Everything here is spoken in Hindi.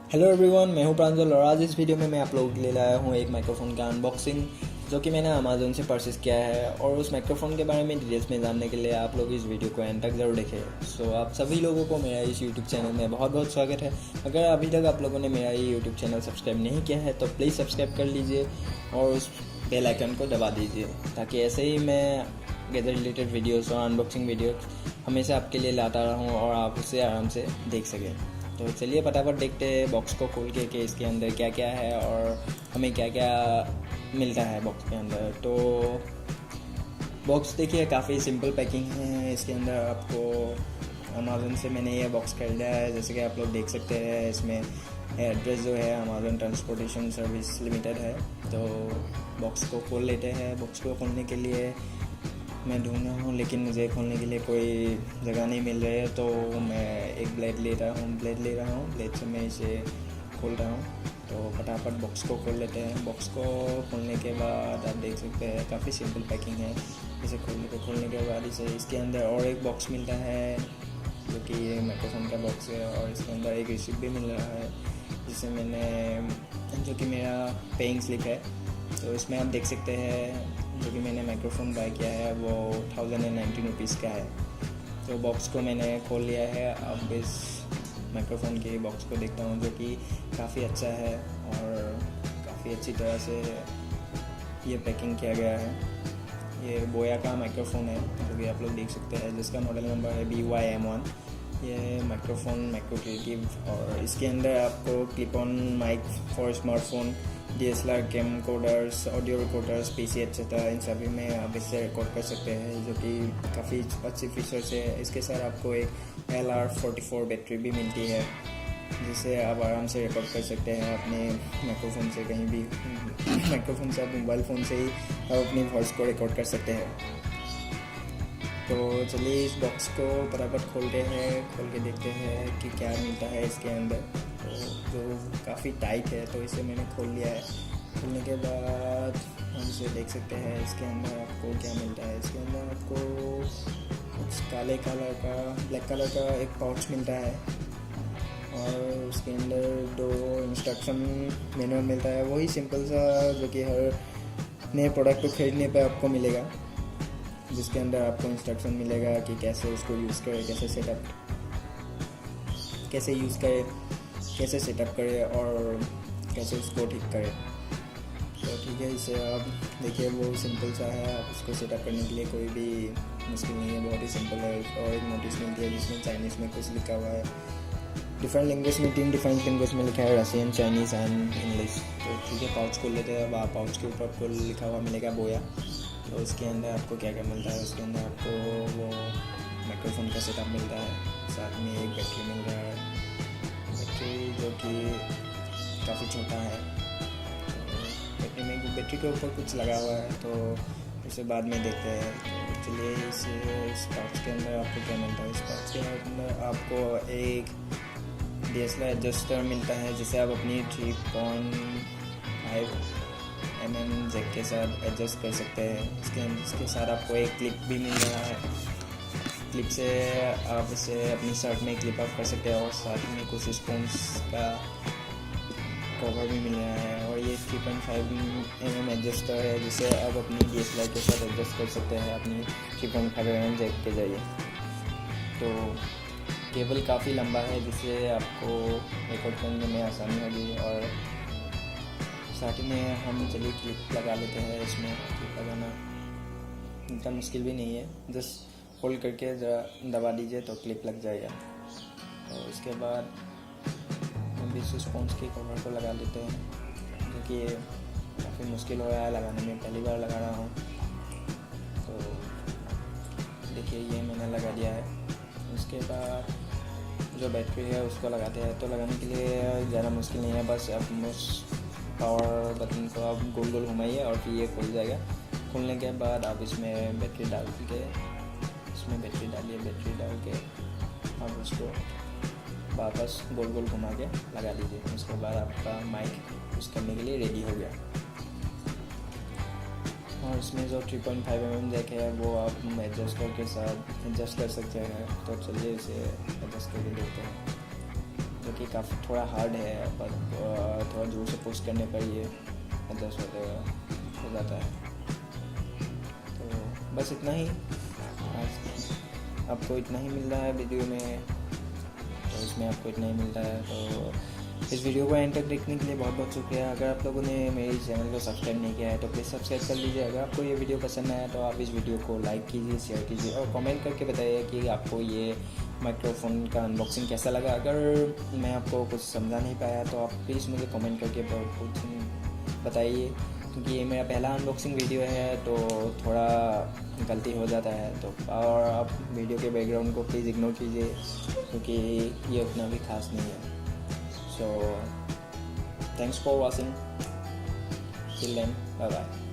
हेलो एवरीवन, मैं हूं प्रांजल और आज इस वीडियो में मैं आप लोगों के लिए लाया हूं एक माइक्रोफ़ोन का अनबॉक्सिंग जो कि मैंने अमेज़न से परचेज़ किया है। और उस माइक्रोफ़ोन के बारे में डिटेल्स में जानने के लिए आप लोग इस वीडियो को एंड तक ज़रूर देखें। सो आप सभी लोगों को मेरा इस यूट्यूब चैनल में बहुत बहुत स्वागत है। अगर अभी तक आप लोगों ने मेरा ये यूट्यूब चैनल सब्सक्राइब नहीं किया है तो प्लीज़ सब्सक्राइब कर लीजिए और उस बेल आइकन को दबा दीजिए ताकि ऐसे ही मैं गैजेट रिलेटेड वीडियोज़ और अनबॉक्सिंग वीडियो हमेशा आपके लिए लाता रहूँ और आप उसे आराम से देख सकें। तो चलिए फटाफट देखते हैं बॉक्स को खोल के कि इसके अंदर क्या क्या है और हमें क्या क्या मिलता है बॉक्स के अंदर। तो बॉक्स देखिए काफ़ी सिंपल पैकिंग है। इसके अंदर आपको अमेज़न से मैंने ये बॉक्स खरीदा है, जैसे कि आप लोग देख सकते हैं। इसमें एड्रेस जो है अमेज़न ट्रांसपोर्टेशन सर्विस लिमिटेड है। तो बॉक्स को खोल लेते हैं। बॉक्स को खोलने के लिए मैं ढूंढ रहा हूँ लेकिन मुझे खोलने के लिए कोई जगह नहीं मिल रही है, तो मैं एक ब्लेड ले रहा हूँ। ब्लेड से मैं इसे खोल रहा हूँ। तो फटाफट बॉक्स को खोल लेते हैं। बॉक्स को खोलने के बाद आप देख सकते हैं काफ़ी सिंपल पैकिंग है। इसे खोलने के बाद इसके अंदर और एक बॉक्स मिलता है जो कि ये माइक्रोफोन का बॉक्स है। और इसके अंदर एक रिसिप्ट भी मिल रहा है जो कि मेरा पेइंग स्लिप है। तो इसमें आप देख सकते हैं जो कि मैंने माइक्रोफोन बाय किया है वो 1019 रुपीज़ का है। तो बॉक्स को मैंने खोल लिया है। अब इस माइक्रोफोन के बॉक्स को देखता हूँ जो कि काफ़ी अच्छा है और काफ़ी अच्छी तरह से ये पैकिंग किया गया है। ये बोया का माइक्रोफोन है जो कि आप लोग देख सकते हैं, जिसका मॉडल नंबर है BYM1। ये माइक्रोफोन क्रिएटिव और इसके अंदर आपको clip on mic for smartphone, DSLR camcorders, audio recorders, PC etcetera, इन सभी में आप इससे रिकॉर्ड कर सकते हैं जो कि काफ़ी अच्छी फीचर्स है। इसके साथ आपको एक LR44 बैटरी भी मिलती है जिससे आप आराम से रिकॉर्ड कर सकते हैं अपने माइक्रोफोन से। कहीं भी माइक्रोफोन से, आप मोबाइल फ़ोन से ही आप अपनी वॉइस को रिकॉर्ड कर सकते हैं। तो चलिए इस बॉक्स को फटाफट खोल के देखते हैं कि क्या मिलता है इसके अंदर। तो जो काफ़ी टाइट है तो इसे मैंने खोल लिया है। खोलने के बाद हम इसे देख सकते हैं इसके अंदर आपको क्या मिलता है। इसके अंदर आपको कुछ ब्लैक कलर का एक पाउच मिलता है और उसके अंदर 2 इंस्ट्रक्शन मैनुअल मिलता है, वही सिंपल सा जो कि हर नए प्रोडक्ट को खरीदने पर आपको मिलेगा, जिसके अंदर आपको इंस्ट्रक्शन मिलेगा कि कैसे उसको यूज़ करें, कैसे सेटअप करें और कैसे उसको ठीक करें। तो ठीक है, इसे आप देखिए वो सिंपल सा है। आप उसको सेटअप करने के लिए कोई भी मुश्किल नहीं है, बहुत ही सिंपल है। और एक नोटिस मिलती है जिसमें चाइनीज़ में कुछ लिखा हुआ है, डिफरेंट लैंग्वेज में 3 डिफरेंट लैंग्वेज में लिखा है, रशियन, चाइनीज़ एंड इंग्लिश। तो ठीक है, पाउच खोल लेते हैं। अब आप पाउच के ऊपर आपको लिखा हुआ मिलेगा बोया। तो इसके अंदर आपको क्या क्या मिलता है। उसके अंदर आपको वो माइक्रोफोन का सेटअप मिलता है, साथ में एक बैटरी मिल रहा है, बैटरी जो कि काफ़ी छोटा है। तो बैटरी के ऊपर कुछ लगा हुआ है, तो उसे बाद में देखते हैं। तो चलिए इस पाउच के अंदर आपको क्या मिलता है। इस पाउच के अंदर आपको एक DSLR एडजस्टर मिलता है जिसे आप अपनी 3.5 mm जैक के साथ एडजस्ट कर सकते हैं। इसके साथ आपको एक क्लिप भी मिल रहा है। क्लिप से आप इसे अपनी शर्ट में क्लिप अप कर सकते हैं और साथ में कुछ स्पॉन्स का कवर भी मिल रहा है। और ये 3.5 mm एडजस्टर है जिसे आप अपनी DSLR के साथ एडजस्ट कर सकते हैं अपनी 3.5 mm जैक के जरिए। तो केबल काफ़ी लंबा है जिससे आपको रिकॉर्ड करने में आसानी होगी। और साथ में हम चलिए क्लिप लगा लेते हैं। इसमें क्लिप लगाना इतना मुश्किल भी नहीं है, जस्ट होल्ड करके ज़रा दबा दीजिए तो क्लिप लग जाएगा। और इसके बाद हम इस स्पॉन्ज के कवर को लगा लेते हैं जो कि काफ़ी मुश्किल हो रहा है लगाने में, पहली बार लगा रहा हूँ। तो देखिए ये मैंने लगा दिया है। उसके बाद जो बैटरी है उसको लगाते हैं। तो लगाने के लिए ज़्यादा मुश्किल नहीं है, बस आप पावर बटन को आप गोल गोल घुमाइए और फिर ये खुल जाएगा। खुलने के बाद आप इसमें बैटरी डाल के बैटरी डाल के आप उसको वापस गोल गोल घुमा के लगा दीजिए। उसके बाद आपका माइक यूज़ करने के लिए रेडी हो गया। और इसमें जो 3.5 mm जैक है वो आप एडजस्ट कर सकते हैं। तो चलिए इसे एडजस्ट करके देखते हैं। जो कि काफ़ी थोड़ा हार्ड है, पर थोड़ा जोर से पुश करने पर ये एडजस्ट हो जाता है। तो बस इतना ही, आज आपको इतना ही मिल रहा है वीडियो में, तो इसमें आपको इतना ही मिल रहा है। तो इस वीडियो को एंड तक देखने के लिए बहुत बहुत शुक्रिया। अगर आप लोगों ने मेरे चैनल को सब्सक्राइब नहीं किया है तो प्लीज़ सब्सक्राइब कर लीजिए। अगर आपको ये वीडियो पसंद आया तो आप इस वीडियो को लाइक कीजिए, शेयर कीजिए और कमेंट करके बताइए कि आपको ये माइक्रोफोन का अनबॉक्सिंग कैसा लगा। अगर मैं आपको कुछ समझा नहीं पाया तो आप प्लीज़ मुझे कमेंट करके कुछ बताइए, क्योंकि ये मेरा पहला अनबॉक्सिंग वीडियो है तो थोड़ा गलती हो जाता है। तो और आप वीडियो के बैकग्राउंड को प्लीज़ इग्नोर कीजिए, क्योंकि ये उतना भी खास नहीं है। So thanks for watching. Till then, bye bye.